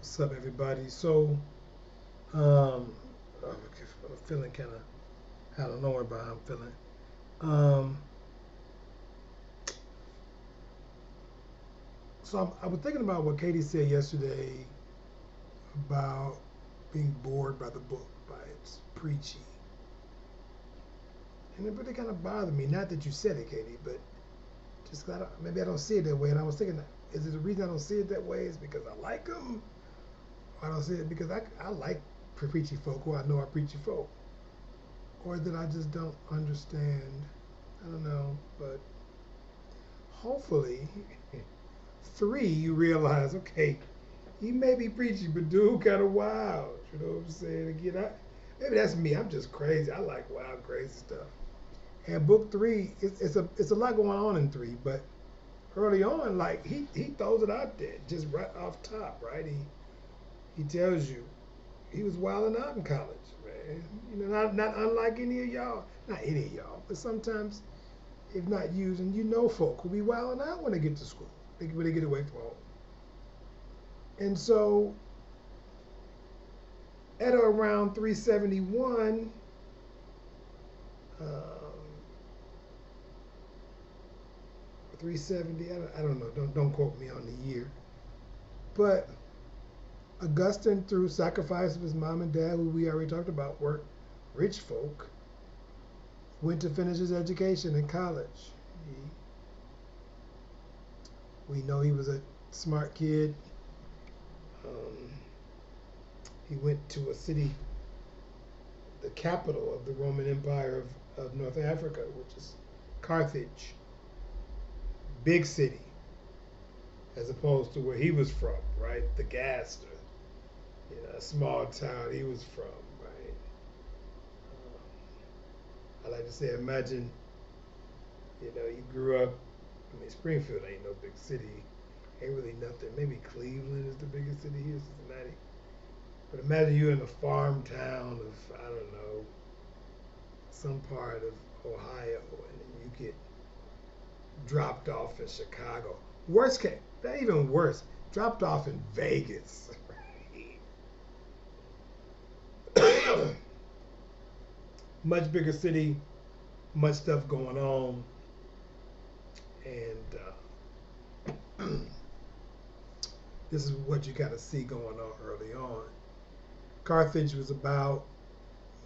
What's up, everybody? Um, I'm feeling kind of, I don't know about how I'm feeling. Um, I was thinking about what Katie said yesterday about being bored by the book, by its preachy. And it really kind of bothered me. Not that you said it, Katie, but just maybe I don't see it that way. And I was thinking, is it the reason I don't see it that way is because I like them? Or I don't see it because I like preachy folk who I know are preachy folk. Or that I just don't understand. I don't know, but hopefully, three, you realize, okay, he may be preaching, but dude, kind of wild. You know what I'm saying? Again, maybe that's me. I'm just crazy. I like wild, crazy stuff. And book three, it's a lot going on in three, but early on, like he throws it out there, just right off top, right? He tells you he was wilding out in college, man. You know, not unlike any of y'all, not any of y'all, but sometimes if not using, you know, folk who be wilding out when they get to school, when they get away from home. And so at around 371, um, 370, I don't know, don't quote me on the year, but Augustine, through sacrifice of his mom and dad, who we already talked about, were rich folk, went to finish his education in college. He, we know he was a smart kid. Um, he went to a city, the capital of the Roman Empire of North Africa, which is Carthage, big city, as opposed to where he was from, right? The Gaster, you know, a small town he was from, right? I like to say, imagine, you know, you grew up. I mean, Springfield ain't no big city, ain't really nothing. Maybe Cleveland is the biggest city here, Cincinnati. But imagine you in a farm town of, I don't know, some part of Ohio, and then you get dropped off in Chicago. Worst case, not even worse, dropped off in Vegas. Much bigger city, much stuff going on, and this is what you got to see going on early on. Carthage was about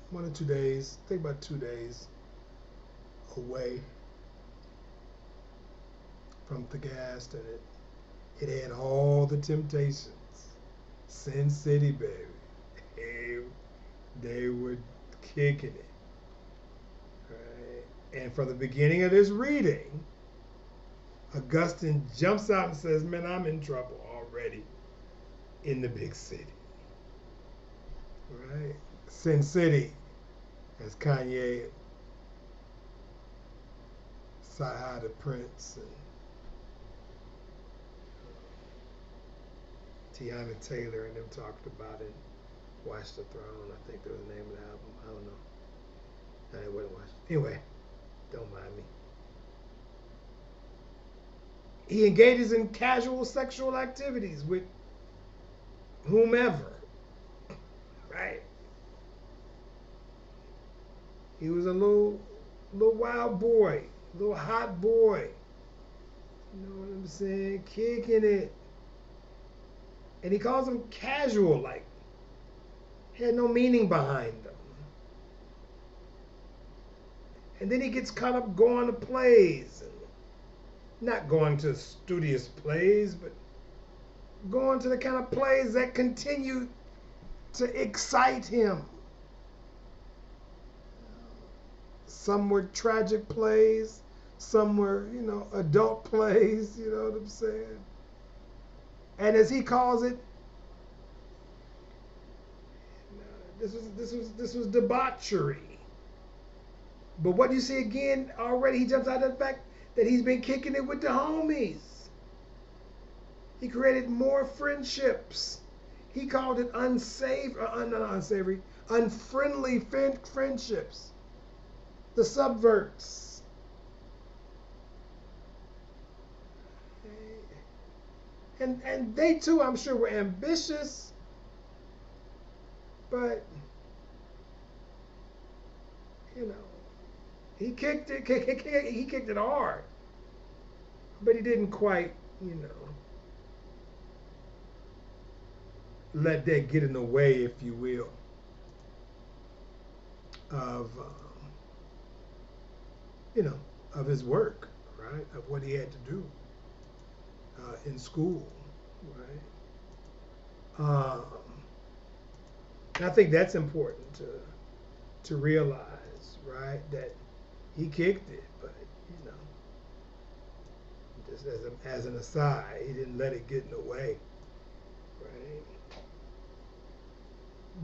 1 or 2 days, I think about 2 days away from Thagast, and it had all the temptations. Sin City, baby. They, they were kicking it. Right? And from the beginning of this reading, Augustine jumps out and says, man, I'm in trouble already in the big city. Right? Sin City, as Kanye, Sci the Prince, and Tiana Taylor and them talked about it. Watch the Throne, I think that was the name of the album. I don't know. I wouldn't watch it. Anyway, don't mind me. He engages in casual sexual activities with whomever, right? He was a little wild boy, little hot boy. You know what I'm saying? Kicking it. And he calls them casual, like had no meaning behind them. And then he gets caught up going to plays, and not going to studious plays, but going to the kind of plays that continue to excite him. Some were tragic plays, some were, you know, adult plays, you know what I'm saying? And as he calls it, this was debauchery. But what do you see again already? He jumps out of the fact that he's been kicking it with the homies. He created more friendships. He called it not unsavory, unfriendly friendships. The subverts. And they too, I'm sure, were ambitious, But you know, he kicked it. He kicked it hard, but he didn't quite, you know, let that get in the way, if you will, of you know, of his work, right? Of what he had to do in school, right? And I think that's important to realize, right? That he kicked it, but you know, just as an aside, he didn't let it get in the way, right?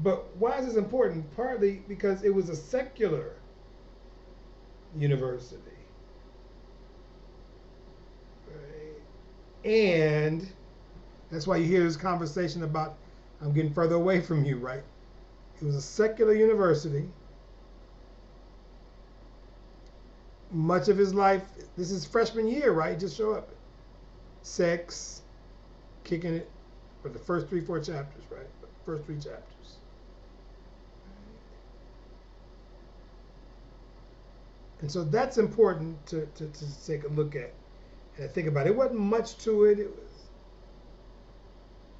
But why is this important? Partly because it was a secular university, right? And that's why you hear this conversation about I'm getting further away from you, right? It was a secular university. Much of his life, this is freshman year, right? Just show up. Sex, kicking it for the first 3, 4 chapters, right? The first 3 chapters. And so that's important to take a look at and think about. It wasn't much to it,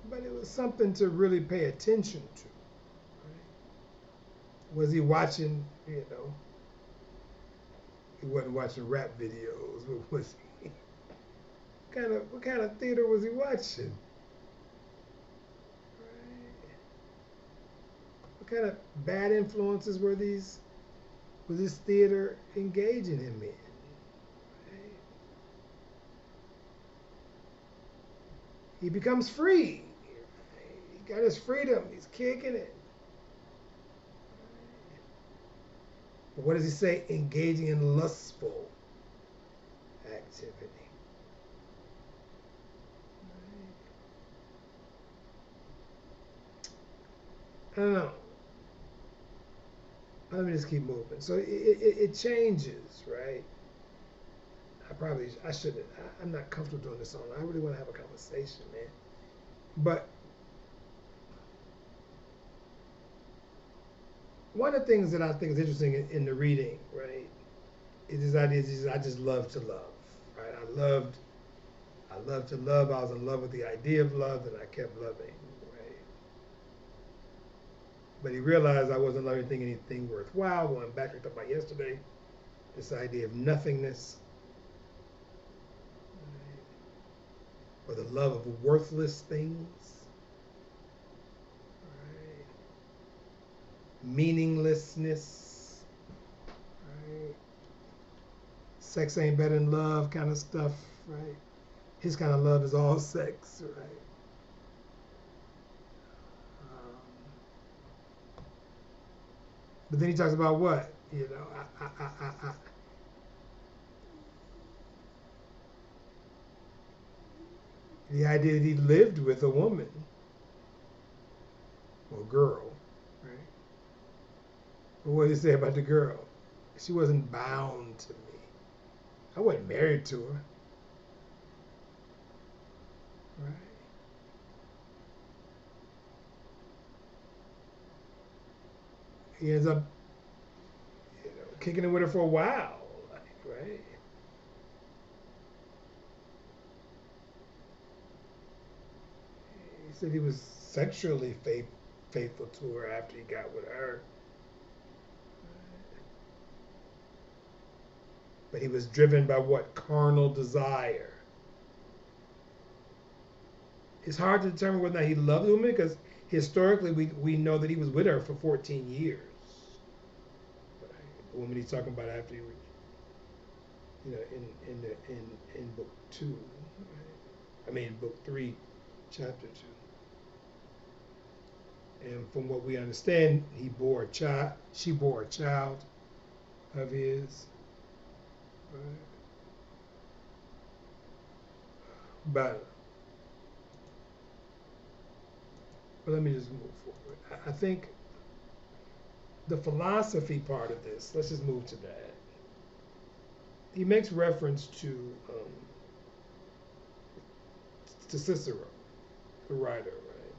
but it was something to really pay attention to. Right? Was he watching, you know, he wasn't watching rap videos, what was he? What kind of theater was he watching? Right? What kind of bad influences was this theater engaging him in? Right? He becomes free. He got his freedom. He's kicking it. But what does he say? Engaging in lustful activity. I don't know. Let me just keep moving. So it changes, right? I shouldn't. I'm not comfortable doing this on. I really want to have a conversation, man. But one of the things that I think is interesting in the reading, right, is this idea is I just love to love, right? I loved to love. I was in love with the idea of love, and I kept loving, right? But he realized I wasn't loving anything worthwhile. Going back to what we talked about yesterday, this idea of nothingness, right? Or the love of worthless things, right? Meaninglessness, right? Sex ain't better than love kind of stuff, right? His kind of love is all sex, right? Um, but then he talks about what? You know, the idea that he lived with a woman or girl, right? But what did he say about the girl? She wasn't bound to me. I wasn't married to her, right? He ends up, you know, kicking it with her for a while, like, right? He said he was sexually faithful to her after he got with her. But he was driven by what? Carnal desire. It's hard to determine whether or not he loved the woman because historically we know that he was with her for 14 years. Right? The woman he's talking about after he, you know, in book 2, right? I mean book 3, chapter 2. And from what we understand, he bore a child. She bore a child of his. Right? But let me just move forward. I think the philosophy part of this, let's just move to that. He makes reference to Cicero, the writer, right?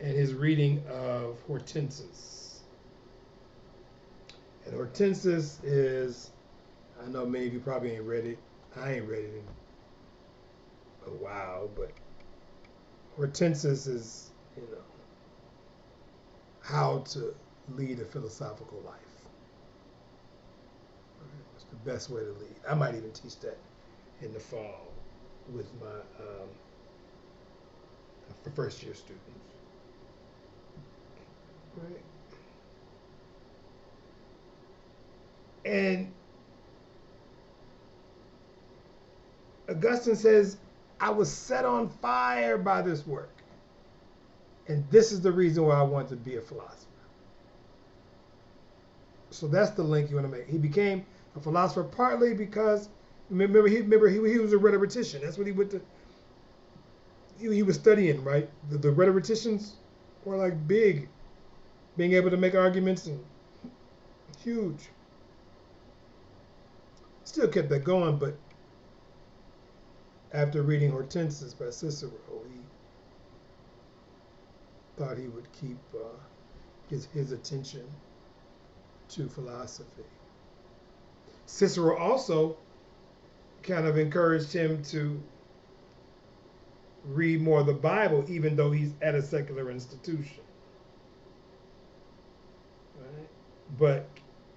and his reading of Hortensis. And Hortensis is, I know many of you probably ain't read it. I ain't read it in a while, but Hortensis is, how to lead a philosophical life. It's the best way to lead. I might even teach that in the fall with my for first year students. Right. And Augustine says, I was set on fire by this work. And this is the reason why I want to be a philosopher. So that's the link you want to make. He became a philosopher partly because, remember he was a rhetorician. That's what he went to. He was studying, right? The rhetoricians were like big, being able to make arguments and huge. Still kept that going, but after reading Hortensis by Cicero, he thought he would keep his attention to philosophy. Cicero also kind of encouraged him to read more of the Bible, even though he's at a secular institution. Right? But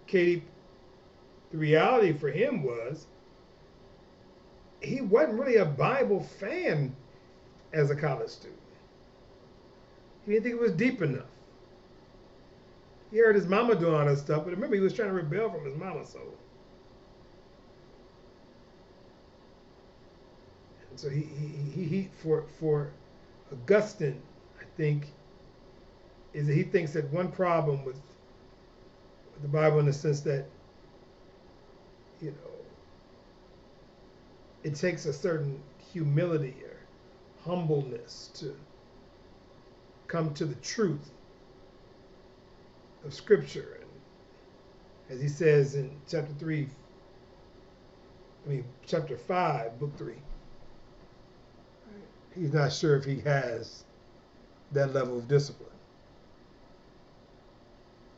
Katie, the reality for him was he wasn't really a Bible fan as a college student. He didn't think it was deep enough. He heard his mama doing all that stuff, but remember he was trying to rebel from his mama, so. And so he for Augustine, I think, is that he thinks that one problem with the Bible in the sense that, it takes a certain humility or humbleness to come to the truth of Scripture. And as he says in chapter 5, book 3, he's not sure if he has that level of discipline.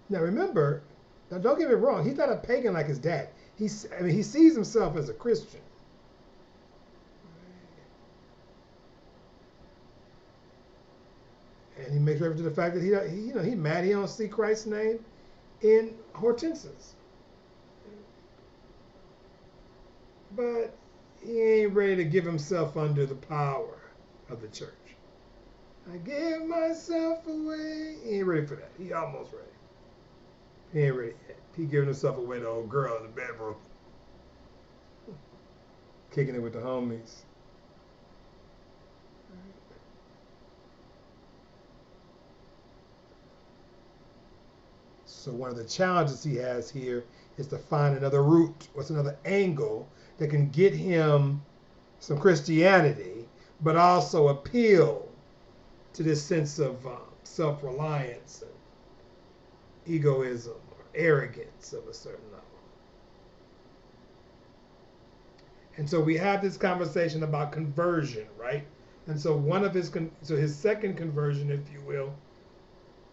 Now remember, don't get me wrong, he's not a pagan like his dad. He sees himself as a Christian. And he makes reference to the fact that he's mad he don't see Christ's name in Hortensis. But he ain't ready to give himself under the power of the church. I gave myself away. He ain't ready for that. He almost ready. He ain't ready yet. He giving himself away to old girl in the bedroom. Kicking it with the homies. So one of the challenges he has here is to find another route, what's another angle that can get him some Christianity, but also appeal to this sense of self-reliance and egoism or arrogance of a certain level. And so we have this conversation about conversion, right? And so one of his second conversion, if you will,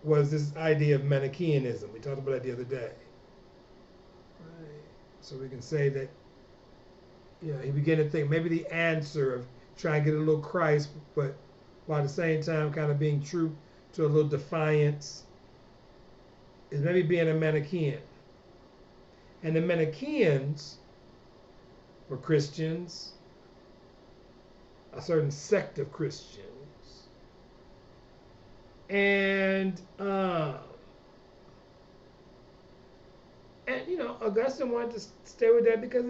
was this idea of Manichaeanism. We talked about that the other day. Right. So we can say that, he began to think maybe the answer of trying to get a little Christ, but while at the same time kind of being true to a little defiance, is maybe being a Manichaean. And the Manichaeans were Christians, a certain sect of Christians. And Augustine wanted to stay with that because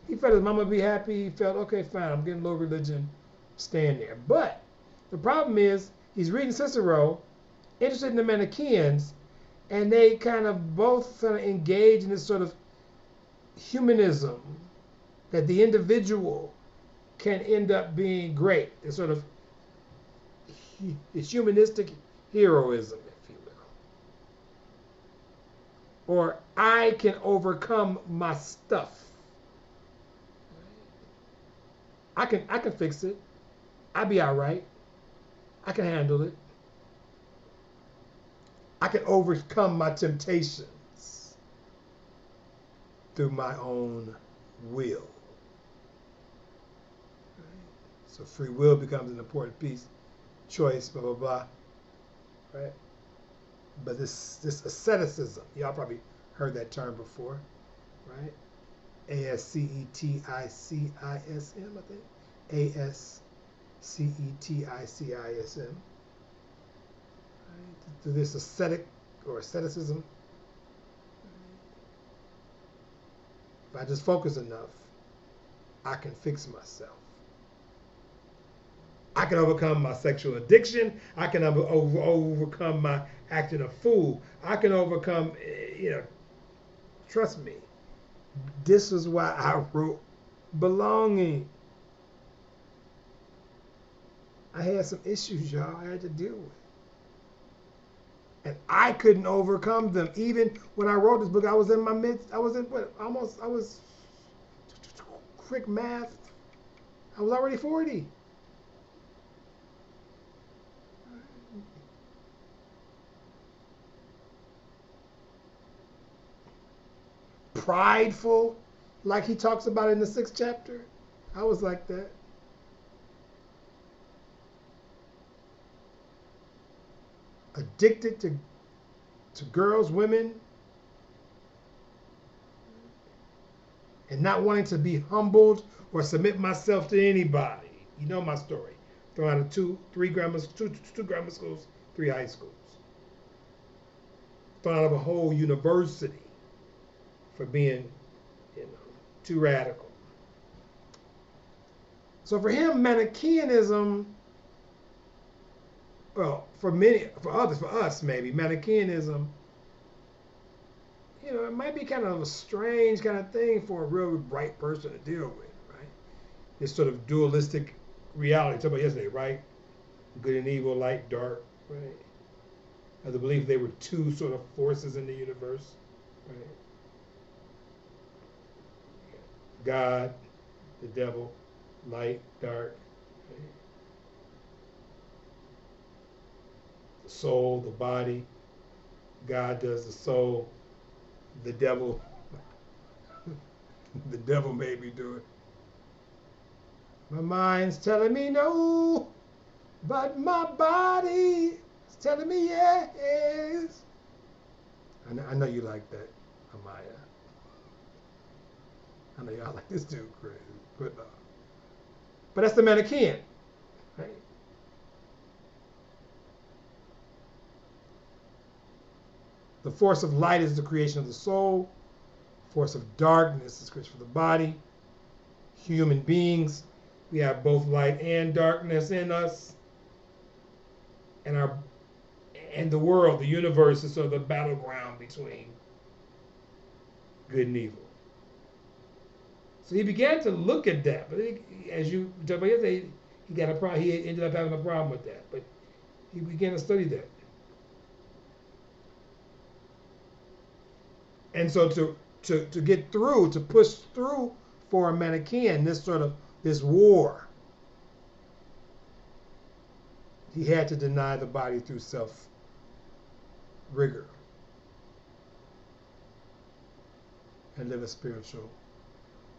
he felt his mama would be happy. He felt, okay, fine, I'm getting a little religion, staying there. But the problem is, he's reading Cicero, interested in the Manichaeans, and they kind of both engage in this sort of humanism that the individual can end up being great. This sort of it's humanistic heroism, if you will. Or I can overcome my stuff. I can fix it. I'll be all right. I can handle it. I can overcome my temptations through my own will. So free will becomes an important piece. Choice, blah, blah, blah. Right? But this asceticism, y'all probably heard that term before, right? Asceticism, I think. Asceticism. Right? Through this ascetic or asceticism, if I just focus enough, I can fix myself. I can overcome my sexual addiction. I can overcome my acting a fool. I can overcome, trust me. This is why I wrote Belonging. I had some issues, y'all, I had to deal with. And I couldn't overcome them. Even when I wrote this book, I was in my midst, I was quick math, I was already 40. Prideful, like he talks about in the 6th chapter. I was like that. Addicted to girls, women, and not wanting to be humbled or submit myself to anybody. You know my story. Thrown out of two grammar schools, 3 high schools. Thrown out of a whole university for being, too radical. So for him, Manichaeanism, well, for us maybe, Manichaeanism, it might be kind of a strange kind of thing for a real bright person to deal with, right? This sort of dualistic reality. Talked about yesterday, right? Good and evil, light, dark, right? I believe they were 2 sort of forces in the universe, right? God, the devil, light, dark, right? The soul, the body. God does the soul. The devil, the devil made me do it. My mind's telling me no, but my body is telling me yes. I know you like that, Amaya. I know y'all like this dude crazy, but that's the Manichaean, right? The force of light is the creation of the soul. Force of darkness is creation for the body. Human beings, we have both light and darkness in us. And the world, the universe, is sort of the battleground between good and evil. So he began to look at that, but as you talked about yesterday, he ended up having a problem with that. But he began to study that. And so to get through, to push through for a Manichaean, this war, he had to deny the body through self-rigor and live a spiritual,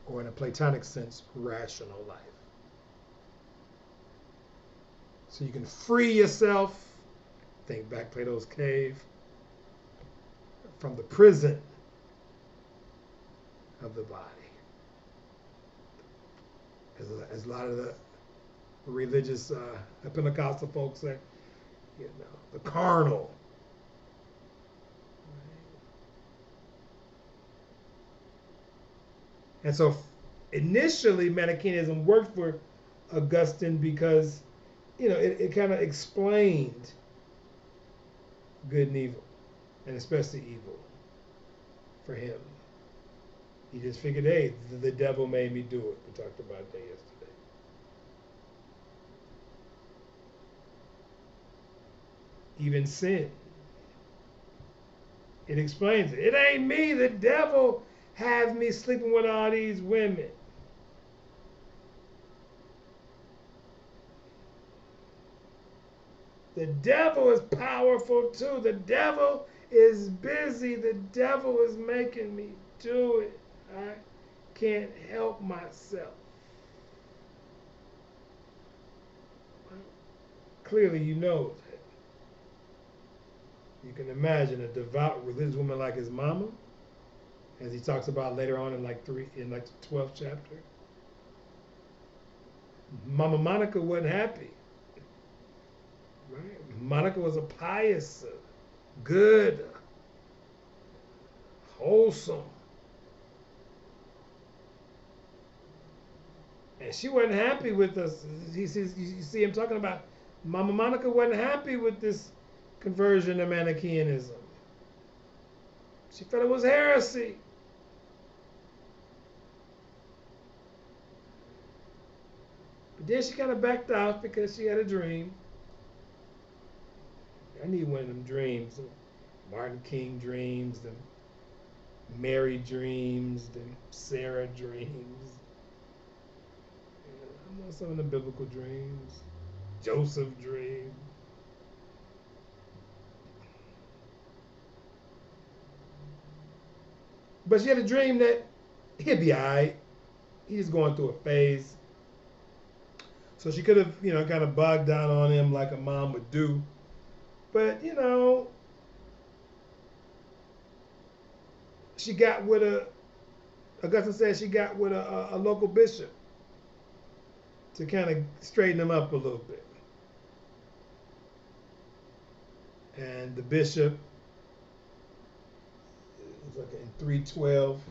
or in a Platonic sense, rational life. So you can free yourself, think back Plato's cave, from the prison of the body. As a lot of the religious Pentecostal folks say, the carnal. And so initially Manichaeism worked for Augustine because, it kind of explained good and evil, and especially evil for him. He just figured, hey, the devil made me do it. We talked about that yesterday. Even sin. It explains it. It ain't me, the devil has me sleeping with all these women. The devil is powerful too. The devil is busy. The devil is making me do it. I can't help myself. Clearly, you know that. You can imagine a devout religious woman like his mama, as he talks about later on in the 12th chapter. Mama Monica wasn't happy. Right? Monica was a pious, good, wholesome. And she wasn't happy with us. You see him talking about Mama Monica wasn't happy with this conversion to Manichaeanism. She felt it was heresy. But then she kind of backed off because she had a dream. I need one of them dreams. Martin King dreams, the Mary dreams, the Sarah dreams. I want some of the biblical dreams. Joseph dream. But she had a dream that he'd be alright. He's going through a phase. So she could have, kind of bogged down on him like a mom would do. But, she got with Augustine said she got with a local bishop to kind of straighten him up a little bit. And the bishop, it was like in 312,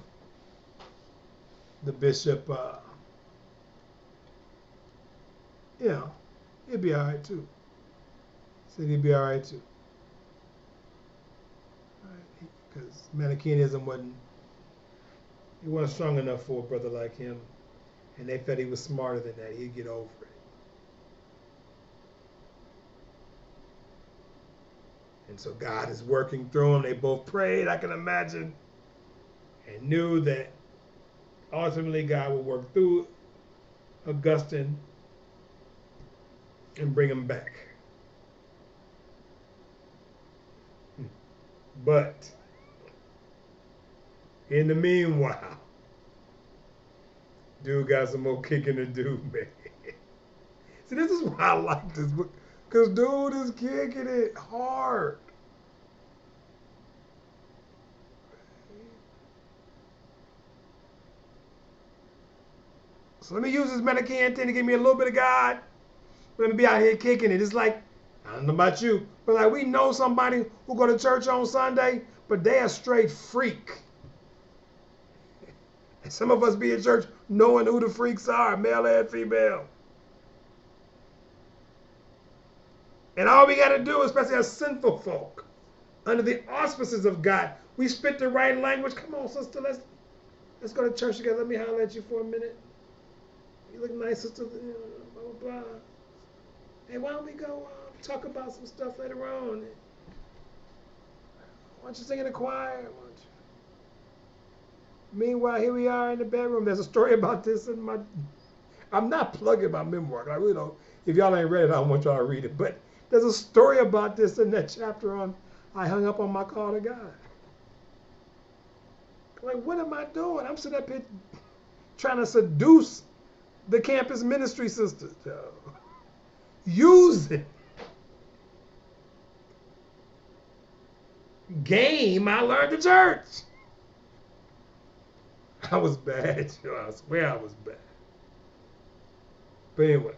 the bishop, he'd be all right too. Said he'd be all right too. Because Manichaeanism wasn't strong enough for a brother like him. And they felt he was smarter than that. He'd get over it. And so God is working through them. They both prayed, I can imagine, and knew that ultimately God would work through Augustine and bring him back. But in the meanwhile, dude got some more kicking to do, man. See, this is why I like this book. Because dude is kicking it hard. So let me use this Manichaean thing to give me a little bit of God. Let me be out here kicking it. It's like, I don't know about you, but like we know somebody who go to church on Sunday, but they a straight freak. And some of us be in church knowing who the freaks are, male and female. And all we got to do, especially as sinful folk, under the auspices of God, we spit the right language. Come on, sister, let's go to church together. Let me holler at you for a minute. You look nice, sister. Blah, blah, blah. Hey, why don't we go talk about some stuff later on? Why don't you sing in the choir? Meanwhile, here we are in the bedroom. There's a story about this in my... I'm not plugging my memoir. I really don't. If y'all ain't read it, I don't want y'all to read it. But there's a story about this in that chapter on I Hung Up on My Call to God. Like, what am I doing? I'm sitting up here trying to seduce the campus ministry sisters. Use it. Game I learned at church. I was bad, I swear I was bad. But anyway.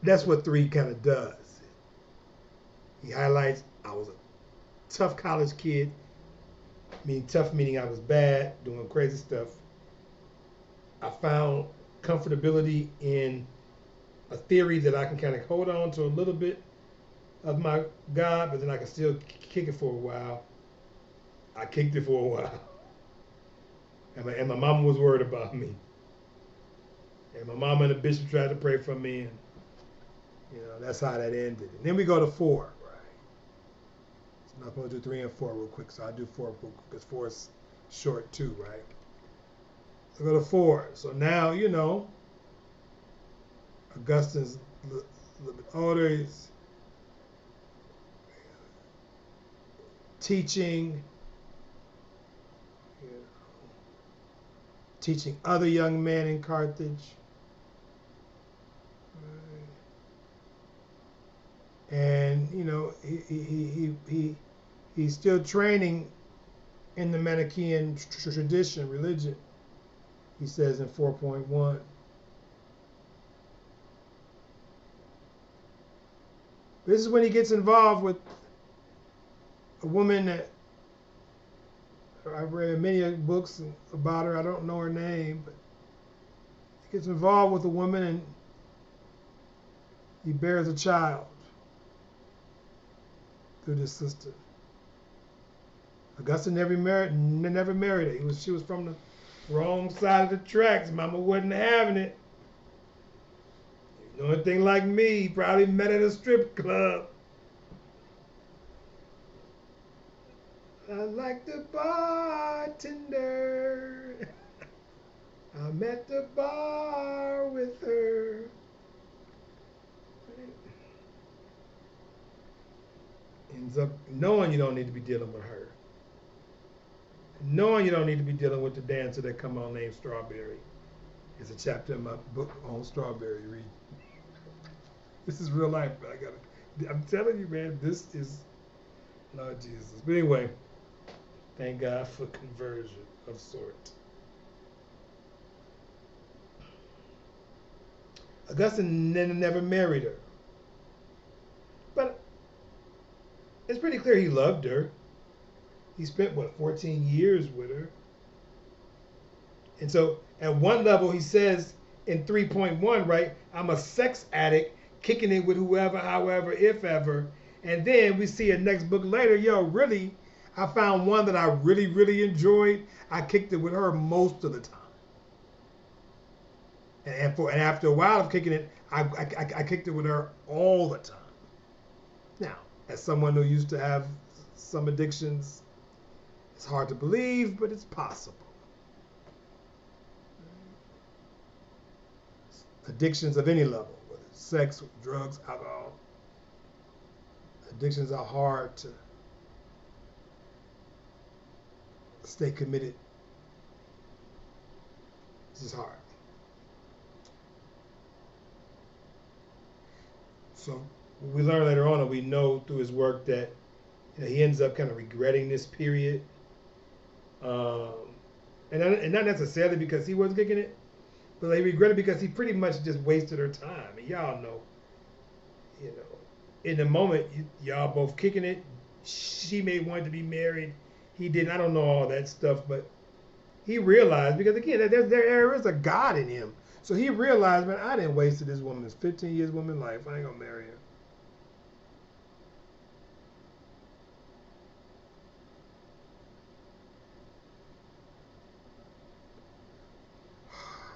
That's what 3 kind of does. He highlights I was a tough college kid. Tough meaning I was bad, doing crazy stuff. I found comfortability in a theory that I can kind of hold on to a little bit of my God, but then I can still kick it for a while. I kicked it for a while. And my mama was worried about me. And my mama and the bishop tried to pray for me. And, that's how that ended. And then we go to 4, right? So I'm not going to do 3 and 4 real quick. So I'll do 4 real quick because 4 is short too, right? So go to 4. So now, Augustine's a little bit older. He's teaching, you know, teaching other young men in Carthage. And you know, he's still training in the Manichaean tradition, religion. He says in 4.1. This is when he gets involved with a woman that I've read many books about her. I don't know her name, but he gets involved with a woman and he bears a child through this sister. Augustine never married her. She was from the wrong side of the tracks. Mama wasn't having it. You know anything like me, he probably met at a strip club. I like the bartender. I'm at the bar with her. Ends up knowing you don't need to be dealing with her. Knowing you don't need to be dealing with the dancer that come on named Strawberry. It's a chapter in my book on Strawberry. Read. This is real life, but I'm telling you, man, this is Lord Jesus. But anyway, thank God for conversion of sort. Augustine never married her. But it's pretty clear he loved her. He spent, 14 years with her. And so at one level, he says in 3.1, right, I'm a sex addict, kicking it with whoever, however, if ever. And then we see a next book later, really, I found one that I really, really enjoyed. I kicked it with her most of the time. And after a while of kicking it, I kicked it with her all the time. Now, as someone who used to have some addictions, it's hard to believe, but it's possible. Addictions of any level, whether it's sex, drugs, alcohol. Addictions are hard to stay committed. It's just hard. So we learn later on, and we know through his work that he ends up kind of regretting this period. And not necessarily because he wasn't kicking it, but he regretted because he pretty much just wasted her time. And y'all know, in the moment, y'all both kicking it. She may want to be married. He didn't. I don't know all that stuff, but he realized, because again, there is a God in him. So he realized, man, I didn't waste this woman's 15 years woman life. I ain't gonna marry her.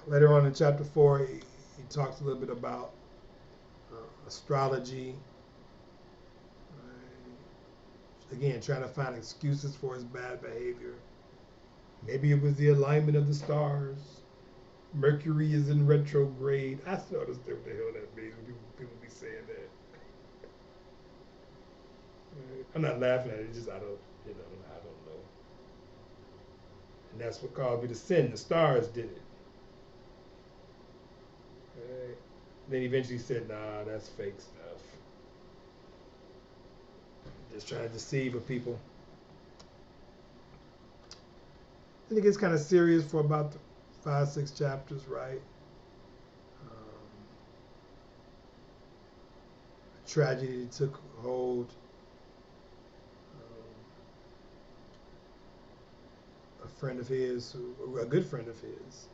Later on in chapter 4, he talks a little bit about astrology. Again, trying to find excuses for his bad behavior. Maybe it was the alignment of the stars. Mercury is in retrograde. I still don't understand what the hell that means when people be saying that. I'm not laughing at it, just I don't know. And that's what caused me to sin. The stars did it. Right. Then eventually said, nah, that's fake stuff. Just trying to deceive the people. Then it gets kind of serious for about 5-6 chapters, right? A tragedy took hold. A friend of his, a good friend of his,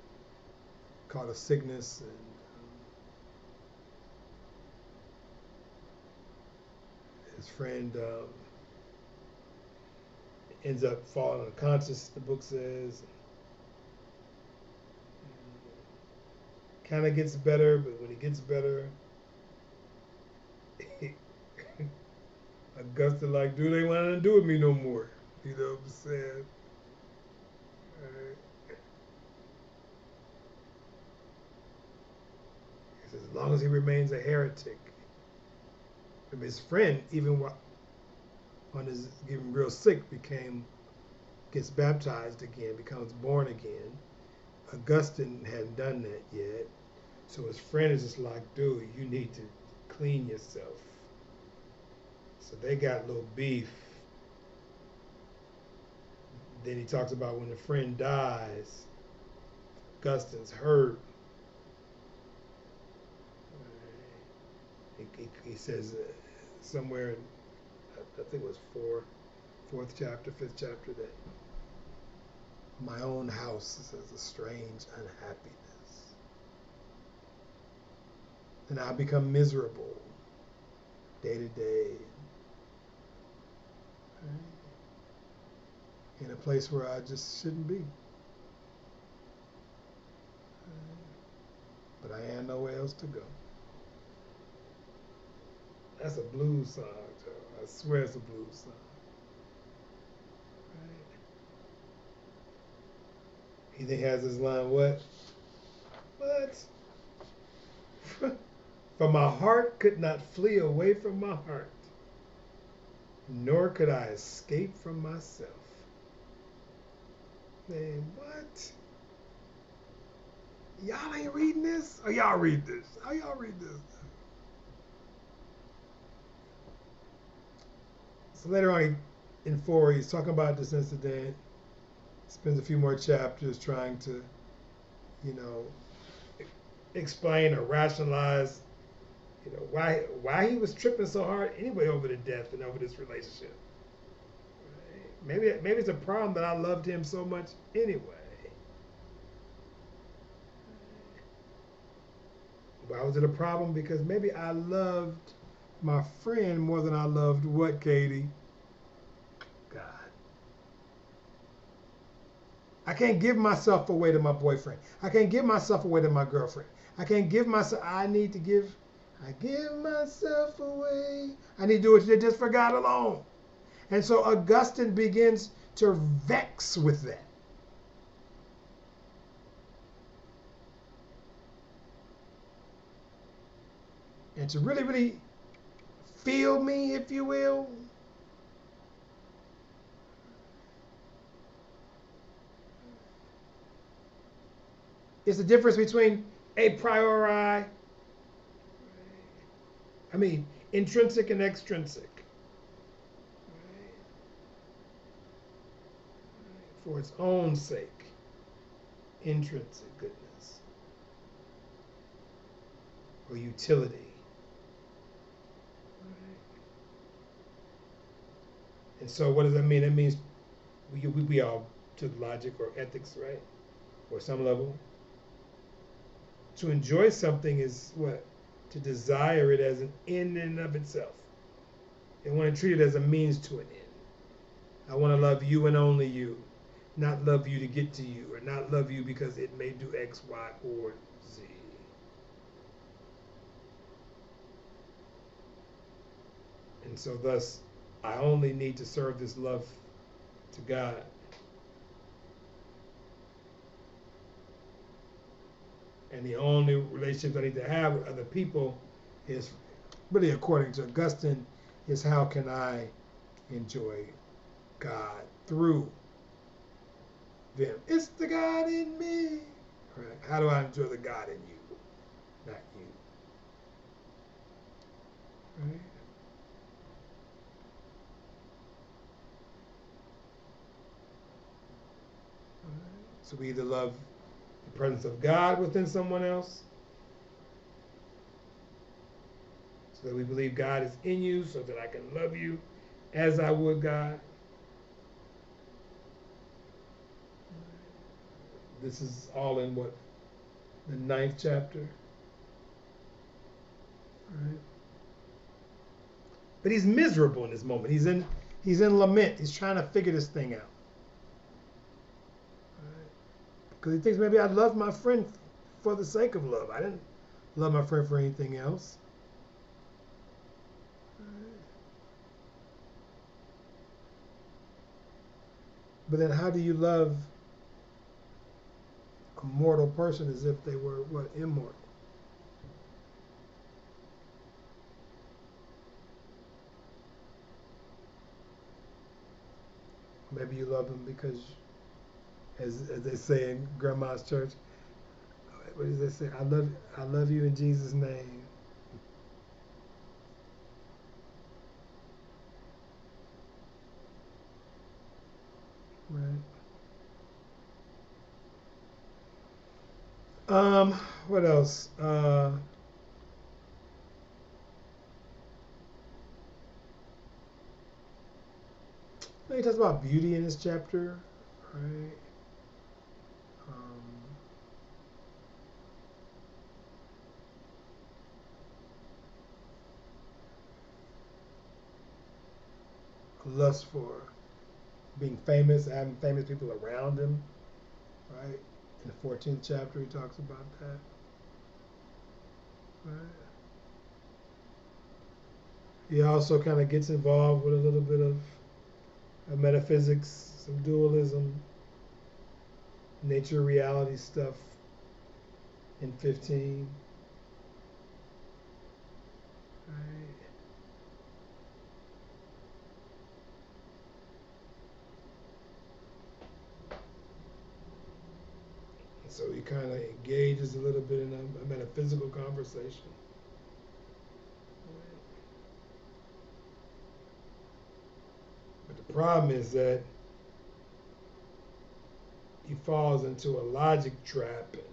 caught a sickness, and his friend ends up falling unconscious, the book says. Kind of gets better, but when he gets better, Augustine like, dude, they want to do with me no more. You know what I'm saying? He says, long as he remains a heretic. And his friend, even when he's getting real sick, gets baptized again, becomes born again. Augustine hadn't done that yet. So his friend is just like, dude, you need to clean yourself. So they got a little beef. Then he talks about when the friend dies, Augustine's hurt. He says somewhere in, I think it was fourth chapter, fifth chapter, that my own house is a strange unhappiness. And I become miserable day to day. In a place where I just shouldn't be. But I ain't nowhere else to go. That's a blues song, Joe. I swear it's a blues song. Right? He then has this line, what? For my heart could not flee away from my heart, nor could I escape from myself. Man, what? Y'all ain't reading this? Oh, y'all read this. How y'all read this? So later on in 4, he's talking about this incident. Spends a few more chapters trying to, explain or rationalize, why he was tripping so hard anyway over the death and over this relationship. Maybe it's a problem that I loved him so much anyway. Why was it a problem? Because maybe I loved my friend more than I loved what, Katie? God. I can't give myself away to my boyfriend. I can't give myself away to my girlfriend. I can't give myself, I give myself away. I need to do it just for God alone. And so Augustine begins to vex with that. And to really, really feel me, if you will, is the difference between a priori, intrinsic and extrinsic. For its own sake, intrinsic goodness or utility. And so what does that mean? That means we all took logic or ethics, right? Or some level. To enjoy something is what? To desire it as an end in and of itself. And want to treat it as a means to an end. I want to love you and only you. Not love you to get to you, or not love you because it may do X, Y, or Z. And so thus, I only need to serve this love to God. And the only relationships I need to have with other people is, really according to Augustine, is how can I enjoy God through them. It's the God in me. Right? How do I enjoy the God in you, not you? Right? So we either love the presence of God within someone else, so that we believe God is in you, so that I can love you as I would God. This is all in what? The 9th chapter. Right? But he's miserable in this moment. He's in lament. He's trying to figure this thing out. Right? Because he thinks maybe I love my friend for the sake of love. I didn't love my friend for anything else. Right? But then how do you love a mortal person as if they were, what, immortal? Maybe you love him because, as they say in Grandma's church, what does they say? I love you in Jesus' name. Right. Um, what else? He talks about beauty in this chapter, right? Um, lust for being famous, having famous people around him, right? In the 14th chapter, he talks about that, right? He also kind of gets involved with a little bit of metaphysics, some dualism, nature reality stuff in 15, right? So he kind of engages a little bit in a metaphysical conversation. But the problem is that he falls into a logic trap and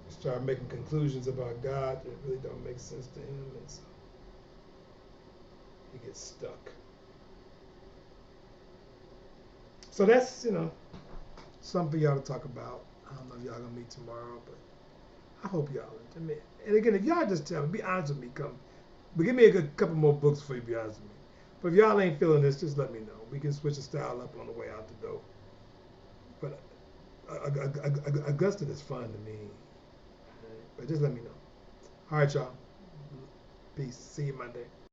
start making conclusions about God that really don't make sense to him, and so he gets stuck. So that's something for y'all to talk about. I don't know if y'all gonna meet tomorrow, but I hope y'all. I mean, and again, if y'all just tell me, be honest with me, but give me a good couple more books for you, be honest with me. But if y'all ain't feeling this, just let me know. We can switch the style up on the way out the door. But Augusta is fun to me. But just let me know. All right, y'all. Peace. See you Monday.